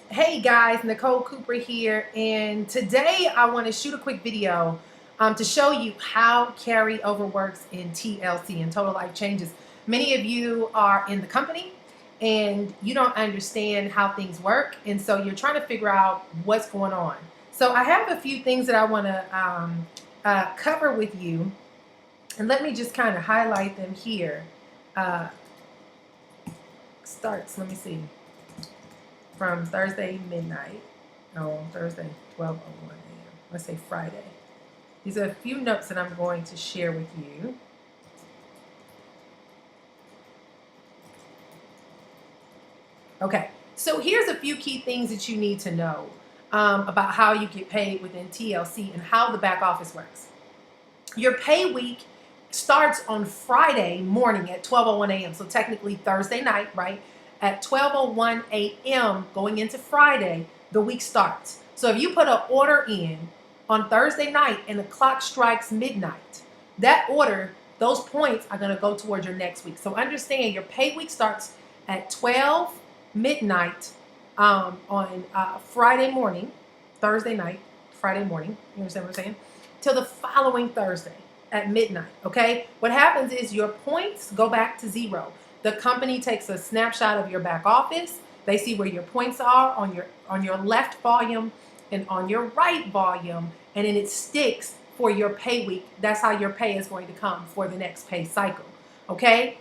Hey guys, Nicole Cooper here, and today I want to shoot a quick video to show you how carryover works in TLC and Total Life Changes. Many of you are in the company and you don't understand how things work, and so you're trying to figure out what's going on. So I have a few things that I want to cover with you, and let me just kind of highlight them here. Uh, let me see. From Thursday midnight, Thursday 12:01 a.m. Let's say Friday. These are a few notes that I'm going to share with you. Okay, so here's a few key things that you need to know about how you get paid within TLC and how the back office works. Your pay week starts on Friday morning at 12:01 a.m. So technically Thursday night, right? At 12:01 a.m. going into Friday, the week starts. So if you put an order in on Thursday night and the clock strikes midnight, that order, those points are going to go towards your next week. So understand your pay week starts at 12 midnight on Friday morning, Thursday night, Friday morning. You understand what I'm saying? Till the following Thursday at midnight. Okay. What happens is your points go back to zero. The company takes a snapshot of your back office. They see where your points are on your left volume and on your right volume, and then it sticks for your pay week. That's how your pay is going to come for the next pay cycle. Okay?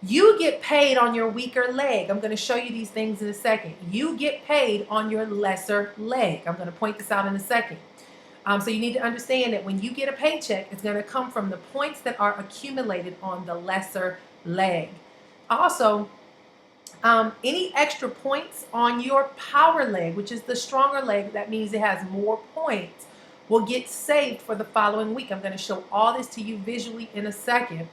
You get paid on your weaker leg. I'm going to show you these things in a second. You get paid on your lesser leg. I'm going to point this out in a second. So you need to understand that when you get a paycheck, it's going to come from the points that are accumulated on the lesser leg. Also, any extra points on your power leg, which is the stronger leg, that means it has more points, will get saved for the following week. I'm going to show all this to you visually in a second.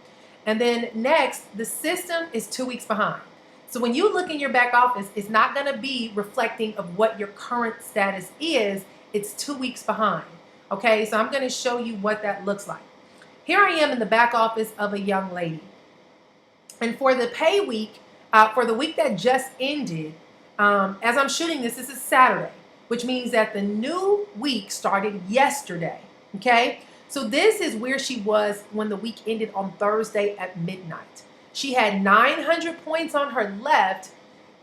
And then next, the system is 2 weeks behind. So when you look in your back office, it's not going to be reflecting of what your current status is. It's 2 weeks behind. Okay, so I'm going to show you what that looks like. Here I am in the back office of a young lady. And for the pay week, for the week that just ended, as I'm shooting this is Saturday, which means that the new week started yesterday. Okay, so this is where she was when the week ended on Thursday at midnight. She had 900 points on her left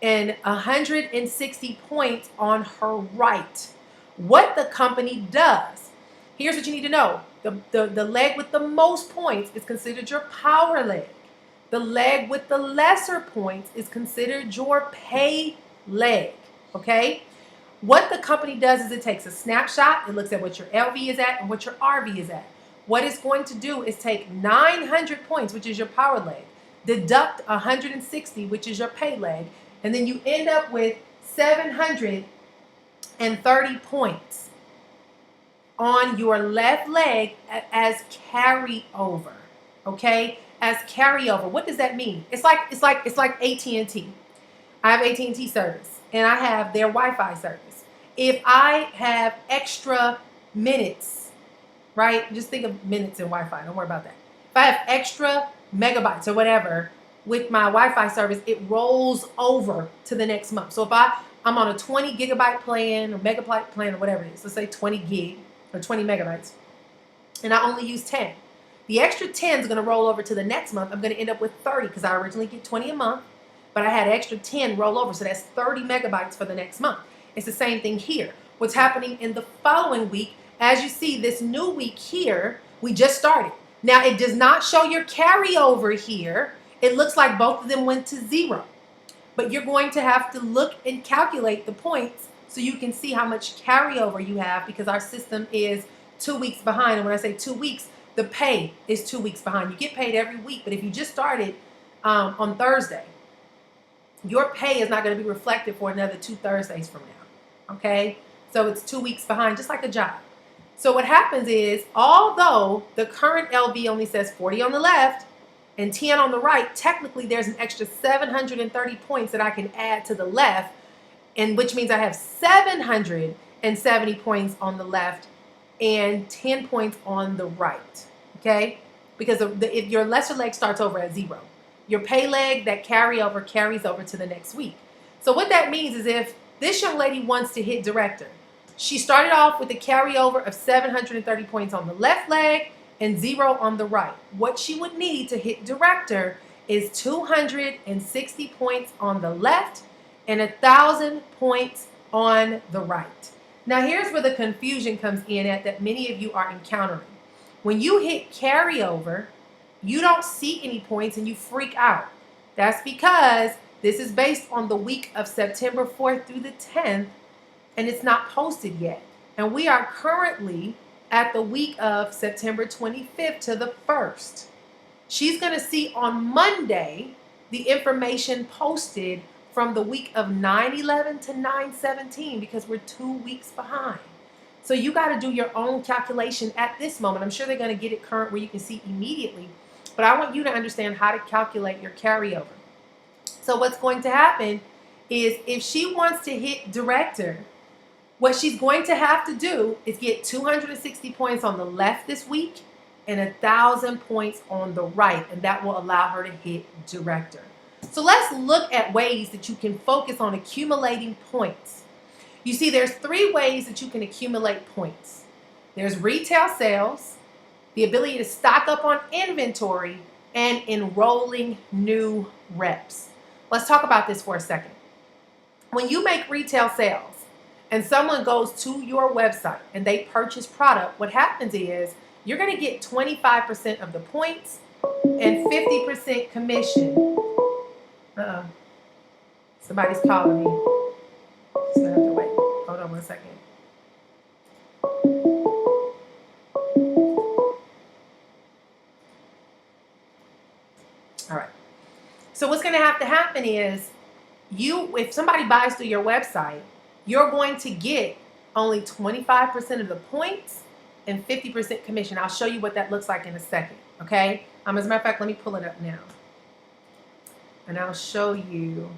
and 160 points on her right. What the company does, here's what you need to know. The leg with the most points is considered your power leg. The leg with the lesser points is considered your pay leg, okay? What the company does is it takes a snapshot, it looks at what your LV is at and what your RV is at. What it's going to do is take 900 points, which is your power leg, deduct 160, which is your pay leg, and then you end up with 730 points on your left leg as carryover, okay? As carryover. What does that mean? It's like AT&T. I have AT&T service and I have their Wi-Fi service. If I have extra minutes, right? Just think of minutes and Wi-Fi. Don't worry about that. If I have extra megabytes or whatever with my Wi-Fi service, it rolls over to the next month. So if I'm on a 20 gigabyte plan or megabyte plan or whatever it is, let's say 20 gig or 20 megabytes, and I only use 10. The extra 10 is going to roll over to the next month. I'm going to end up with 30 because I originally get 20 a month, but I had extra 10 roll over. So that's 30 megabytes for the next month. It's the same thing here. What's happening in the following week, as you see this new week here, we just started. Now it does not show your carryover here. It looks like both of them went to zero, but you're going to have to look and calculate the points so you can see how much carryover you have because our system is 2 weeks behind. And when I say 2 weeks, the pay is 2 weeks behind. You get paid every week, but if you just started on Thursday, your pay is not going to be reflected for another 2 Thursdays from now. Okay? So it's 2 weeks behind, just like a job. So what happens is, although the current LV only says 40 on the left and 10 on the right, technically there's an extra 730 points that I can add to the left, and which means I have 770 points on the left and 10 points on the right, okay? Because if your lesser leg starts over at zero, your pay leg, that carryover carries over to the next week. So what that means is if This young lady wants to hit director. She started off with a carryover of 730 points on the left leg and 0 on the right. What she would need to hit director is 260 points on the left and 1,000 points on the right. Now here's where the confusion comes in at that many of you are encountering. When you hit carryover, you don't see any points and you freak out. That's because this is based on the week of September 4th through the 10th, and it's not posted yet. And we are currently at the week of September 25th to the 1st. She's going to see on Monday the information posted from the week of 9/11 to 9/17 because we're 2 weeks behind. So you got to do your own calculation at this moment. I'm sure they're going to get it current where you can see immediately, but I want you to understand how to calculate your carryover. So what's going to happen is if she wants to hit director, what she's going to have to do is get 260 points on the left this week and 1,000 points on the right, and that will allow her to hit director. So let's look at ways that you can focus on accumulating points. You see, there's 3 ways that you can accumulate points. There's retail sales, the ability to stock up on inventory, and enrolling new reps. Let's talk about this for a second. When you make retail sales and someone goes to your website and they purchase product, what happens is you're going to get 25% of the points and 50% commission. Somebody's calling me. Just gonna have to wait. Hold on 1 second. All right. So what's going to happen is if somebody buys through your website, you're going to get only 25% of the points and 50% commission. I'll show you what that looks like in a second. Okay. As a matter of fact, let me pull it up now, and I'll show you.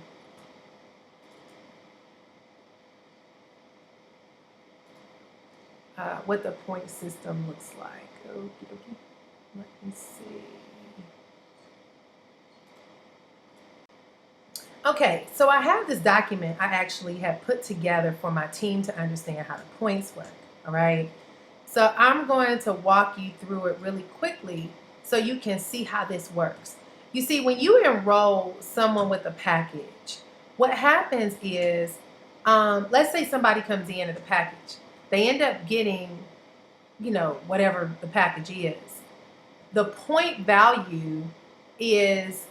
What the point system looks like. Okay. Let me see. Okay, so I have this document I actually have put together for my team to understand how the points work, all right? So I'm going to walk you through it really quickly so you can see how this works. You see, when you enroll someone with a package, what happens is, let's say somebody comes in at a package. They end up getting, whatever the package is. The point value is,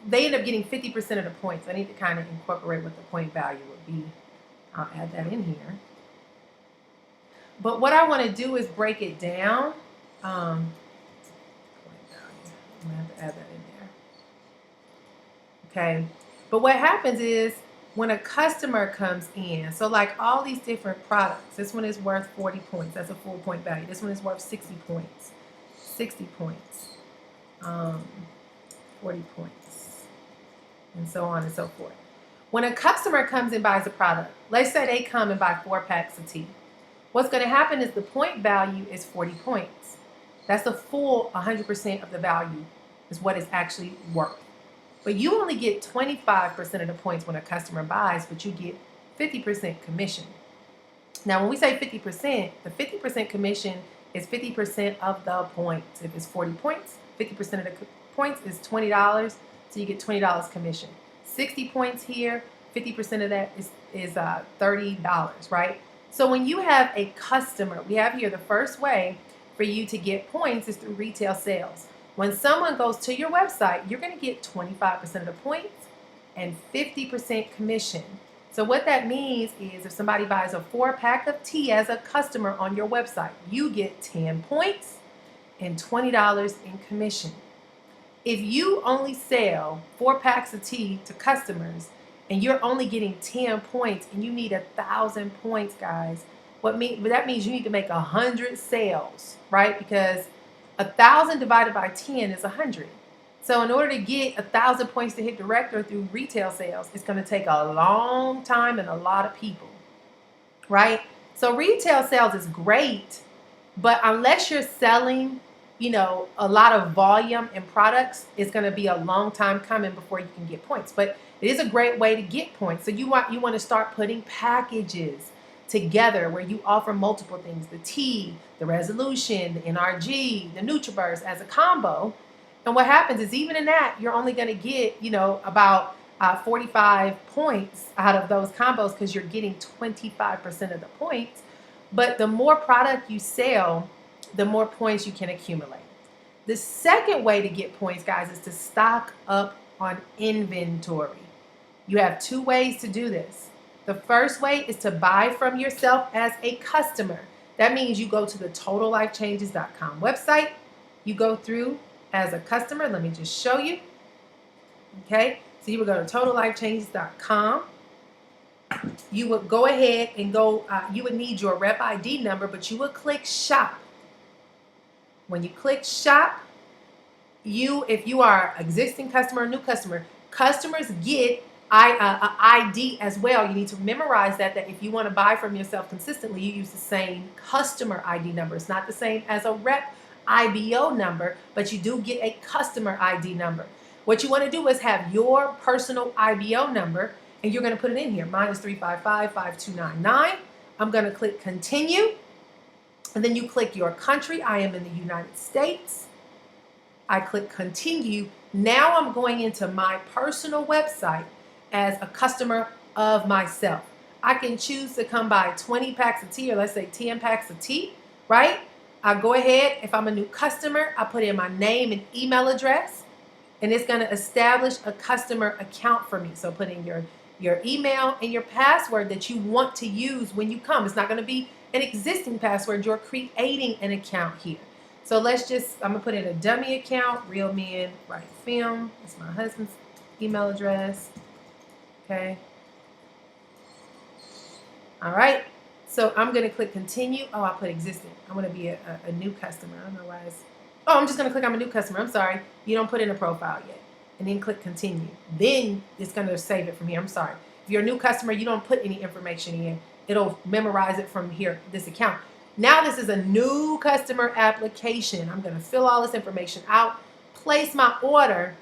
they end up getting 50% of the points. I need to kind of incorporate what the point value would be. I'll add that in here. But what I want to do is break it down. Point value. I'm going to have to add that in there. Okay. But what happens is when a customer comes in, so like all these different products, this one is worth 40 points. That's a full point value. This one is worth 60 points. 60 points. 40 points. And so on and so forth. When a customer comes and buys a product, let's say they come and buy 4 packs of tea. What's going to happen is the point value is 40 points. That's the full 100% of the value is what it's actually worth. But you only get 25% of the points when a customer buys, but you get 50% commission. Now, when we say 50%, the 50% commission is 50% of the points. If it's 40 points, 50% of the points is $20, so you get $20 commission. 60 points here, 50% of that is $30, right? So when you have a customer, we have here the first way for you to get points is through retail sales. When someone goes to your website, you're going to get 25% of the points and 50% commission. So what that means is if somebody buys a 4-pack of tea as a customer on your website, you get 10 points and $20 in commission. If you only sell 4 packs of tea to customers and you're only getting 10 points and you need 1,000 points, guys, that means you need to make 100 sales, right? Because 1,000 divided by 10 is 100. So in order to get 1,000 points to hit director through retail sales, it's going to take a long time and a lot of people, right? So retail sales is great, but unless you're selling a lot of volume in products, it's going to be a long time coming before you can get points. But it is a great way to get points. So you want to start putting packages together where you offer multiple things: the tea, the resolution, the NRG, the NutriBurst as a combo. And what happens is, even in that, you're only going to get about 45 points out of those combos, because you're getting 25% of the points. But the more product you sell, the more points you can accumulate. The second way to get points, guys, is to stock up on inventory. You have two ways to do this. The first way is to buy from yourself as a customer. That means you go to the totallifechanges.com website. You go through as a customer. Let me just show you. Okay, so you would go to totallifechanges.com. You would go ahead and you would need your rep ID number, but you would click shop. When you click shop, if you are an existing customer or new customer, customers get ID as well. You need to memorize that if you want to buy from yourself consistently, you use the same customer ID number. It's not the same as a rep IBO number, but you do get a customer ID number. What you want to do is have your personal IBO number, and you're going to put it in here. Mine is 3555299. I'm going to click continue, and then you click your country. I am in the United States. I click continue. Now I'm going into my personal website as a customer of myself. I can choose to come buy 20 packs of tea, or let's say 10 packs of tea, right? I go ahead, if I'm a new customer, I put in my name and email address, and it's going to establish a customer account for me. So put in your email and your password that you want to use when you come. It's not going to be an existing password. You're creating an account here. So I'm going to put in a dummy account, Real Men Write Film. It's my husband's email address. Okay. All right. So I'm going to click continue. Oh, I put existing. I'm going to be a new customer. I don't know why I'm just going to click I'm a new customer. I'm sorry. You don't put in a profile yet. And then click continue. Then it's going to save it from here. I'm sorry. If you're a new customer, you don't put any information in. It'll memorize it from here, this account. Now this is a new customer application. I'm going to fill all this information out, place my order.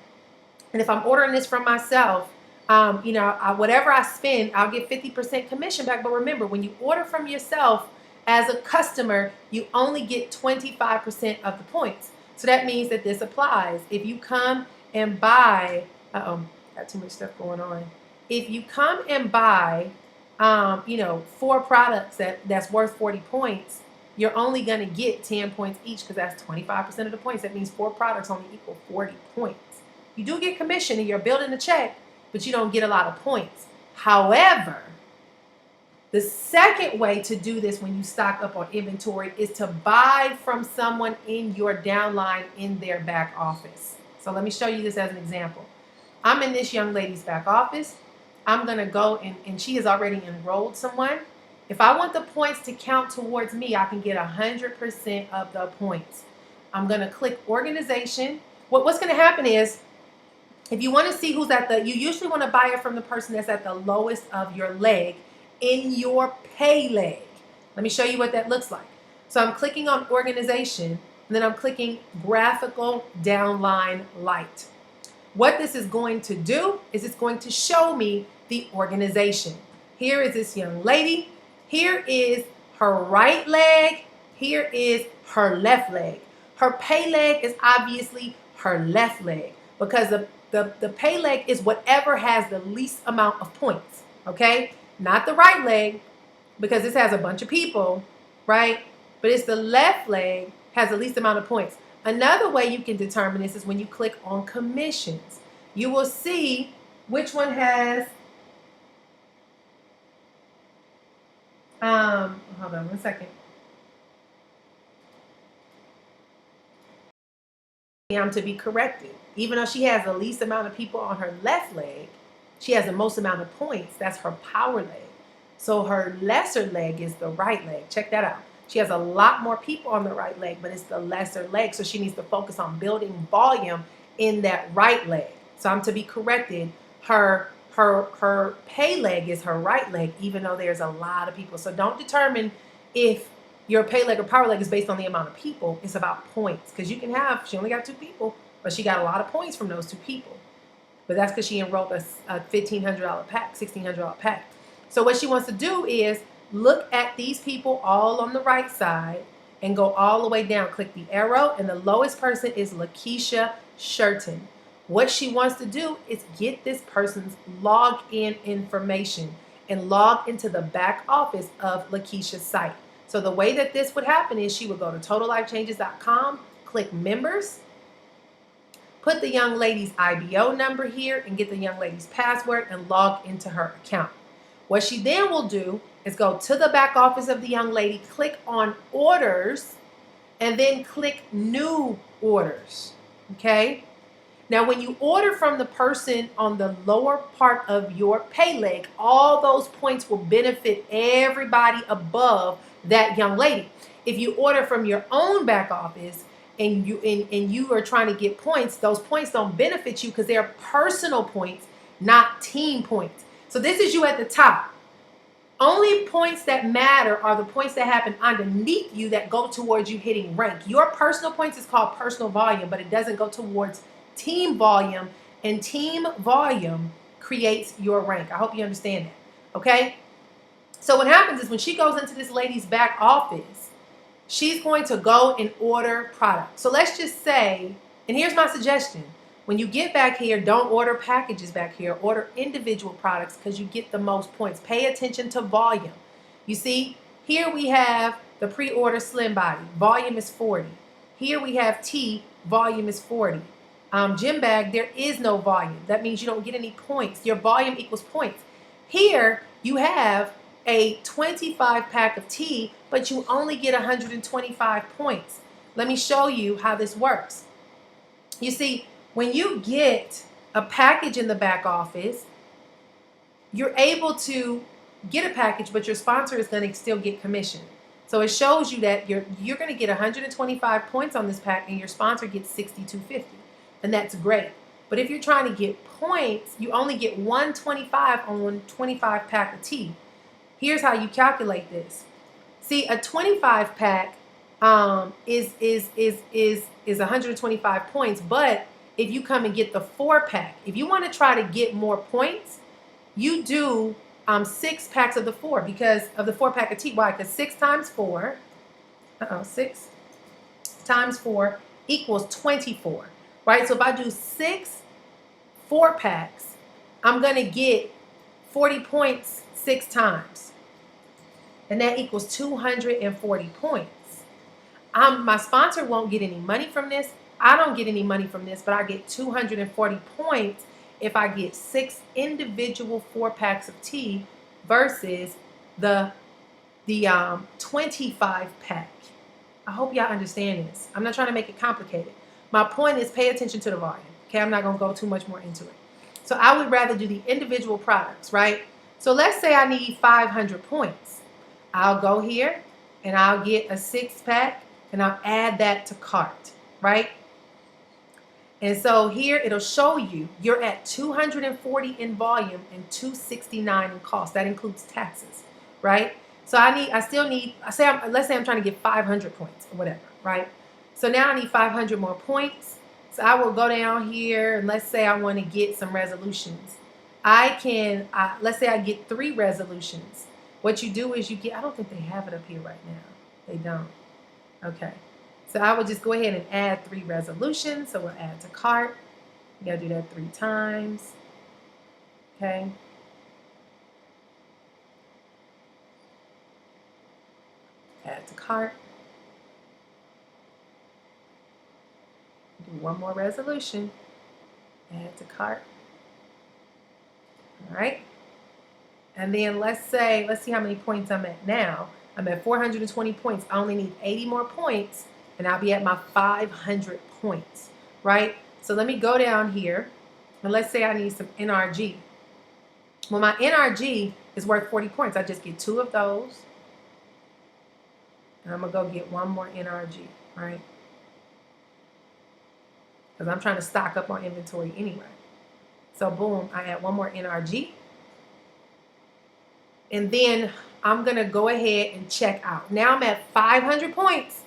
And if I'm ordering this from myself, whatever I spend, I'll get 50% commission back. But remember, when you order from yourself as a customer, you only get 25% of the points. So that means that this applies. If you come and buy, got too much stuff going on. If you come and buy, 4 products that's worth 40 points, you're only going to get 10 points each, because that's 25% of the points. That means 4 products only equal 40 points. You do get commission and you're building a check, but you don't get a lot of points. However, the second way to do this when you stock up on inventory is to buy from someone in your downline in their back office. So let me show you this as an example. I'm in this young lady's back office. I'm going to go and she has already enrolled someone. If I want the points to count towards me, I can get 100% of the points. I'm going to click organization. What's going to happen is, if you want to see who's you usually want to buy it from the person that's at the lowest of your leg in your pay leg. Let me show you what that looks like. So I'm clicking on organization, and then I'm clicking graphical downline light. What this is going to do is it's going to show me the organization. Here is this young lady. Here is her right leg. Here is her left leg. Her pay leg is obviously her left leg, because the pay leg is whatever has the least amount of points, okay? Not the right leg, because this has a bunch of people, right? But it's the left leg has the least amount of points. Another way you can determine this is when you click on commissions. You will see which one has, hold on one second. I'm to be corrected. Even though she has the least amount of people on her left leg, she has the most amount of points. That's her power leg. So her lesser leg is the right leg. Check that out. She has a lot more people on the right leg, but it's the lesser leg. So she needs to focus on building volume in that right leg. So I'm to be corrected. Her pay leg is her right leg, even though there's a lot of people. So don't determine if your pay leg or power leg is based on the amount of people. It's about points, because you can have, she only got 2 people, but she got a lot of points from those 2 people. But that's because she enrolled a $1,500 pack, $1,600 pack. So what she wants to do is look at these people all on the right side and go all the way down. Click the arrow, and the lowest person is Lakeisha Shurton. What she wants to do is get this person's login information and log into the back office of Lakeisha's site. So the way that this would happen is she would go to totallifechanges.com, click members, put the young lady's IBO number here and get the young lady's password and log into her account. What she then will do is go to the back office of the young lady, click on orders, and then click new orders, okay? Now, when you order from the person on the lower part of your pay leg, all those points will benefit everybody above that young lady. If you order from your own back office and you are trying to get points, those points don't benefit you because they're personal points, not team points. So this is you at the top. Only points that matter are the points that happen underneath you that go towards you hitting rank. Your personal points is called personal volume, but it doesn't go towards team volume, and team volume creates your rank. I hope you understand that, okay? So what happens is when she goes into this lady's back office, she's going to go and order products. So let's just say, and here's my suggestion, when you get back here, don't order packages back here, order individual products because you get the most points. Pay attention to volume. You see, here we have the pre-order slim body, volume is 40. Here we have tea, volume is 40. Gym bag, there is no volume. That means you don't get any points. Your volume equals points. Here you have a 25 pack of tea, but you only get 125 points. Let me show you how this works. You see, when you get a package in the back office, you're able to get a package, but your sponsor is going to still get commission. So it shows you that you're going to get 125 points on this pack, and your sponsor gets 62.50. And that's great. But if you're trying to get points, you only get 125 on 125 pack of tea. Here's how you calculate this. See, a 25 pack is 125 points, but if you come and get the 4-pack, if you want to try to get more points, you do 6 packs of the 4 because of the 4-pack of tea. Why? Because 6 times 4 equals 24. Right? So if I do 6 4-packs, I'm going to get 40 points 6 times. And that equals 240 points. My sponsor won't get any money from this. I don't get any money from this, but I get 240 points if I get 6 individual 4-packs of tea versus the 25-pack. I hope y'all understand this. I'm not trying to make it complicated. My point is pay attention to the volume. Okay, I'm not going to go too much more into it. So I would rather do the individual products, right? So let's say I need 500 points. I'll go here and I'll get a 6-pack and I'll add that to cart, right? And so here it'll show you you're at 240 in volume and 269 in cost. That includes taxes, right? So let's say I'm trying to get 500 points or whatever, right? So now I need 500 more points. So I will go down here and let's say I want to get some resolutions. Let's say I get 3 resolutions. What you do is I don't think they have it up here right now. They don't. Okay. So I would just go ahead and add 3 resolutions. So we'll add to cart. You gotta do that 3 times. Okay. Add to cart. Do 1 more resolution. Add to cart. All right. And then let's see how many points I'm at now. I'm at 420 points. I only need 80 more points and I'll be at my 500 points, right? So let me go down here and let's say I need some NRG. Well, my NRG is worth 40 points. I just get 2 of those. And I'm going to go get 1 more NRG, right? Because I'm trying to stock up on inventory anyway. So boom, I add 1 more NRG. And then I'm going to go ahead and check out. Now I'm at 500 points.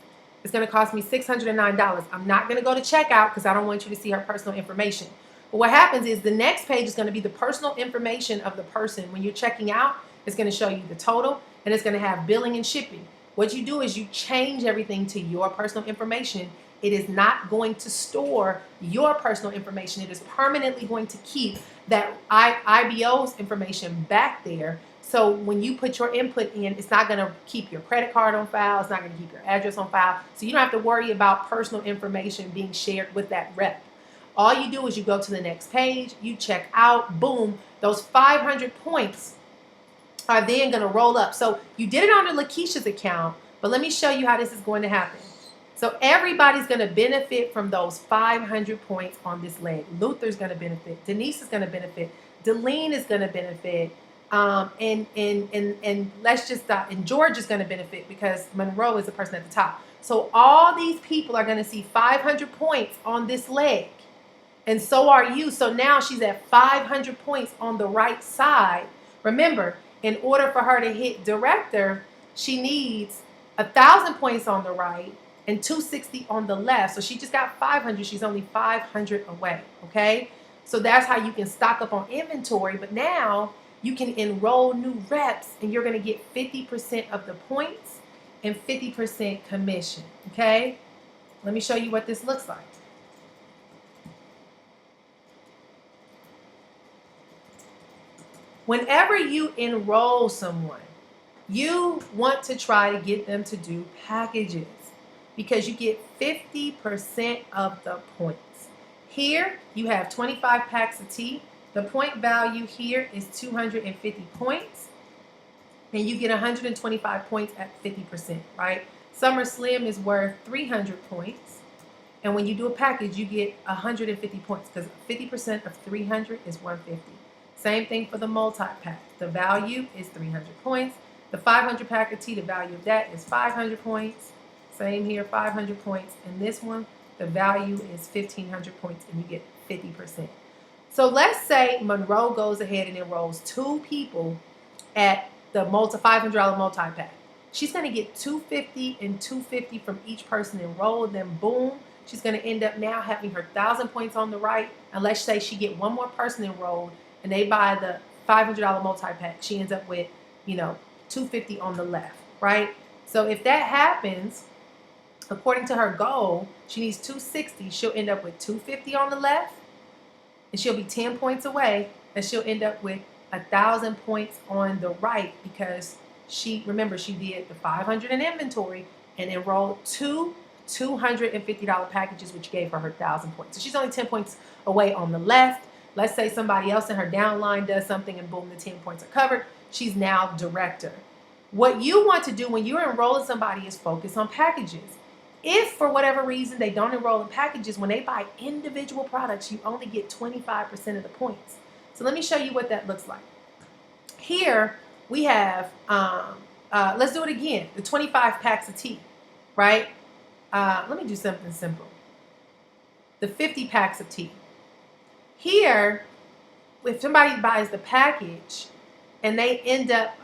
It's going to cost me $609. I'm not going to go to checkout because I don't want you to see her personal information. But what happens is the next page is going to be the personal information of the person. When you're checking out, it's going to show you the total, and it's going to have billing and shipping. What you do is you change everything to your personal information. It is not going to store your personal information. It is permanently going to keep that IBO's information back there. So when you put your input in, it's not going to keep your credit card on file. It's not going to keep your address on file. So you don't have to worry about personal information being shared with that rep. All you do is you go to the next page, you check out, boom, those 500 points are then going to roll up. So you did it under Lakeisha's account, but let me show you how this is going to happen. So everybody's going to benefit from those 500 points on this leg. Luther's going to benefit. Denise is going to benefit. Delene is going to benefit. And let's just stop. And George is going to benefit because Monroe is the person at the top. So all these people are going to see 500 points on this leg. And so are you. So now she's at 500 points on the right side. Remember, in order for her to hit director, she needs 1,000 points on the right and 260 on the left. So she just got 500. She's only 500 away. Okay. So that's how you can stock up on inventory. But now you can enroll new reps and you're going to get 50% of the points and 50% commission. Okay. Let me show you what this looks like. Whenever you enroll someone, you want to try to get them to do packages because you get 50% of the points. Here, you have 25 packs of tea. The point value here is 250 points, and you get 125 points at 50%, right? Summer Slim is worth 300 points, and when you do a package, you get 150 points because 50% of 300 is 150. Same thing for the multi-pack. The value is 300 points. The 500 pack of tea, the value of that is 500 points. Same here, 500 points. And this one, the value is 1,500 points, and you get 50%. So let's say Monroe goes ahead and enrolls 2 people at the $500 multi-pack. She's going to get 250 and 250 from each person enrolled. Then boom, she's going to end up now having her 1,000 points on the right. And let's say she get one more person enrolled, and they buy the $500 multi-pack. She ends up with, 250 on the left, right? So if that happens, according to her goal, she needs 260. She'll end up with 250 on the left, and she'll be 10 points away, and she'll end up with 1,000 points on the right because she did the 500 in inventory and enrolled 2 $250 packages, which gave her 1,000 points. So she's only 10 points away on the left. Let's say somebody else in her downline does something and boom, the 10 points are covered. She's now director. What you want to do when you're enrolling somebody is focus on packages. If for whatever reason they don't enroll in packages, when they buy individual products, you only get 25% of the points. So let me show you what that looks like. Here we have, let's do it again, the 25 packs of tea, right? Let me do something simple. The 50 packs of tea. Here, if somebody buys the package and they end up,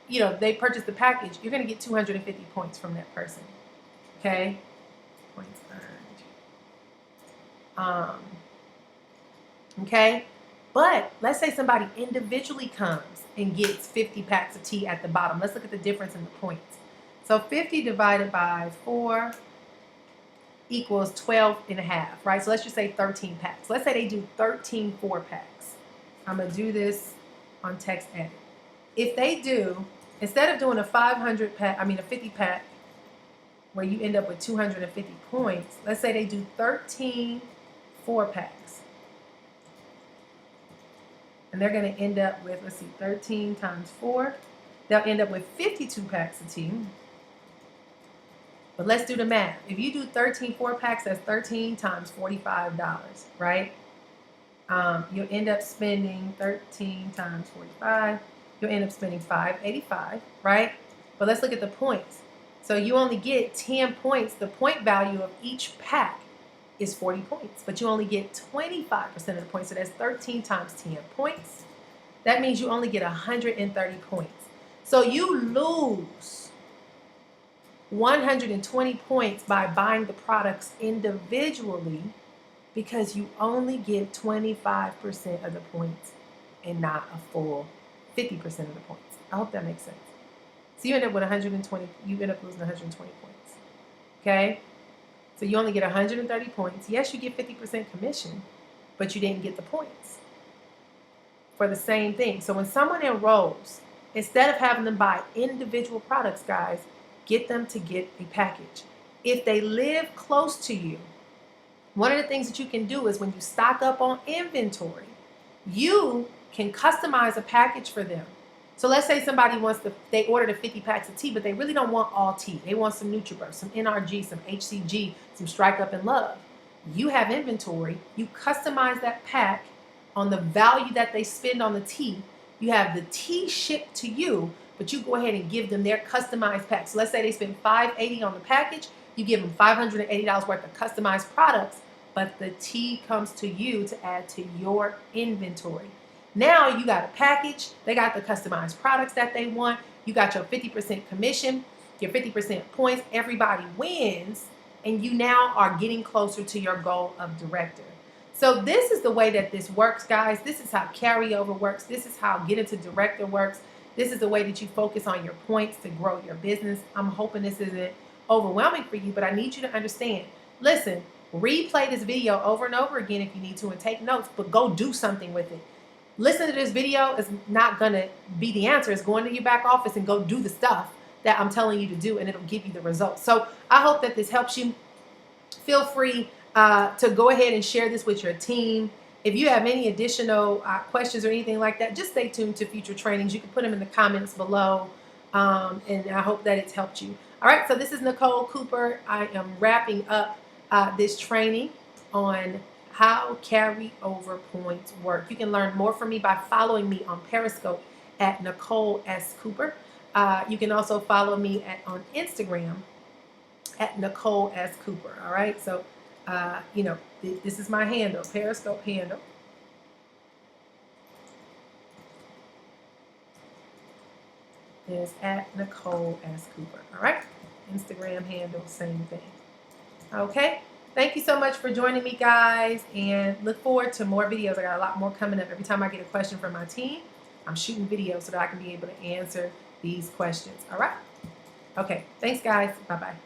they purchase the package, you're going to get 250 points from that person. Okay? Points earned. Okay? But let's say somebody individually comes and gets 50 packs of tea at the bottom. Let's look at the difference in the points. So 50 divided by 4 equals 12 and a half, right? So let's just say 13 packs. Let's say they do 13 4-packs. I'm going to do this on text edit. If they do, instead of doing a 50 pack where you end up with 250 points, let's say they do 13 4-packs. And they're going to end up with, 13 times 4. They'll end up with 52 packs of tea. But let's do the math. If you do 13 4-packs, that's 13 times $45, right? You'll end up spending 13 times 45. You'll end up spending $585, right? But let's look at the points. So you only get 10 points. The point value of each pack is 40 points, but you only get 25% of the points. So that's 13 times 10 points. That means you only get 130 points. So you lose 120 points by buying the products individually because you only give 25% of the points and not a full 50% of the points. I hope that makes sense. So you end up with 120, you end up losing 120 points. Okay? So you only get 130 points. Yes, you get 50% commission, but you didn't get the points for the same thing. So when someone enrolls, instead of having them buy individual products, guys, get them to get a package. If they live close to you, one of the things that you can do is when you stock up on inventory, you can customize a package for them. So let's say somebody they ordered a 50 packs of tea, but they really don't want all tea. They want some NutriBurst, some NRG, some HCG, some Strike Up and Love. You have inventory. You customize that pack on the value that they spend on the tea. You have the tea shipped to you, but you go ahead and give them their customized pack. So let's say they spend $580 on the package. You give them $580 worth of customized products, but the tea comes to you to add to your inventory. Now you got a package. They got the customized products that they want. You got your 50% commission, your 50% points. Everybody wins, and you now are getting closer to your goal of director. So this is the way that this works, guys. This is how carryover works. This is how get into director works. This is the way that you focus on your points to grow your business. I'm hoping this isn't overwhelming for you, but I need you to understand. Listen, replay this video over and over again if you need to and take notes, but go do something with it. Listen to this video is not going to be the answer. It's going to your back office and go do the stuff that I'm telling you to do, and it'll give you the results. So I hope that this helps you. Feel free to go ahead and share this with your team. If you have any additional questions or anything like that, just stay tuned to future trainings. You can put them in the comments below, and I hope that it's helped you. All right, so this is Nicole Cooper. I am wrapping up this training on how carryover points work. You can learn more from me by following me on Periscope at Nicole S. Cooper. You can also follow me on Instagram at Nicole S. Cooper. All right, so this is my handle, Periscope handle. Is at Nicole S. Cooper. All right, Instagram handle, same thing. Okay. Thank you so much for joining me, guys, and look forward to more videos. I got a lot more coming up. Every time I get a question from my team, I'm shooting videos so that I can be able to answer these questions. All right? Okay. Thanks, guys. Bye-bye.